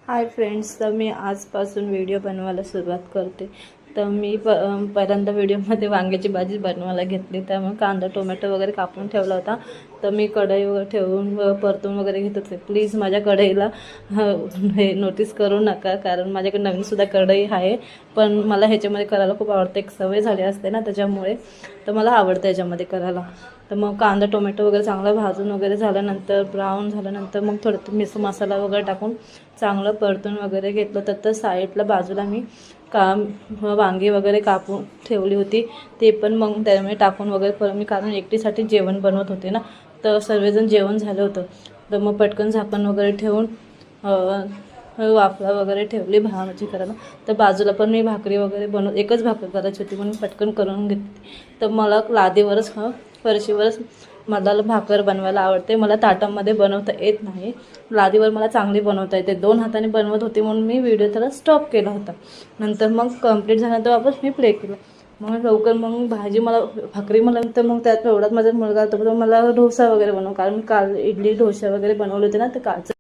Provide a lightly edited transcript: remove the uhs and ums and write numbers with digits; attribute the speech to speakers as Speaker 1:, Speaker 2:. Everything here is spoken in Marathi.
Speaker 1: हाय फ्रेंड्स, तर मी आजपासून व्हिडिओ बनवायला सुरुवात करते. तर मी पहिल्यांदा व्हिडिओमध्ये वांग्याची भाजी बनवायला घेतली. त्यामुळे कांदा टोमॅटो वगैरे कापून ठेवला होता. तर मी कढई वगैरे ठेवून परतून वगैरे घेत होते. प्लीज माझ्या कढईला हे नोटीस करू नका, कारण माझ्याकडे नवीनसुद्धा कढई आहे. पण मला ह्याच्यामध्ये करायला खूप आवडतं. एक सवय झाली असते ना त्याच्यामुळे, तर मला आवडतं ह्याच्यामध्ये करायला. तर मग कांदा टोमॅटो वगैरे चांगला भाजून वगैरे झाल्यानंतर, ब्राऊन झाल्यानंतर मग थोडं मसाला वगैरे टाकून चांगलं परतून वगैरे घेतलं. तर साईडला बाजूला मी वांगी वगैरे कापून ठेवली होती, ते पण मग त्यामध्ये टाकून वगैरे मी कारण एकटीसाठी जेवण बनवत होते ना. तर सर्वजण जेवण झालं होतं. तर मग पटकन झाकण वगैरे ठेवून वाफला वगैरे ठेवली भाजी करायला. तर बाजूला पण मी भाकरी वगैरे एकच भाकरी करायची होती म्हणून पटकन करून घेतली. तर मला लादीवरच फरशीवरच मला भाकर बनवायला आवडते. मला ताटामध्ये बनवता येत नाही. लादीवर मला चांगली बनवता येते. 2 हाताने बनवत होते म्हणून मी व्हिडिओ त्याला स्टॉप केला होता. नंतर मग कंप्लीट झाल्यानंतर वापस मी प्ले केलं. मग लवकर मग भाजी भाकरी नंतर मग त्यात एवढाच माझा मुलगा होता, तर मला डोसा वगैरे कारण काल इडली डोसा वगैरे बनवले होते ना. तर कालचं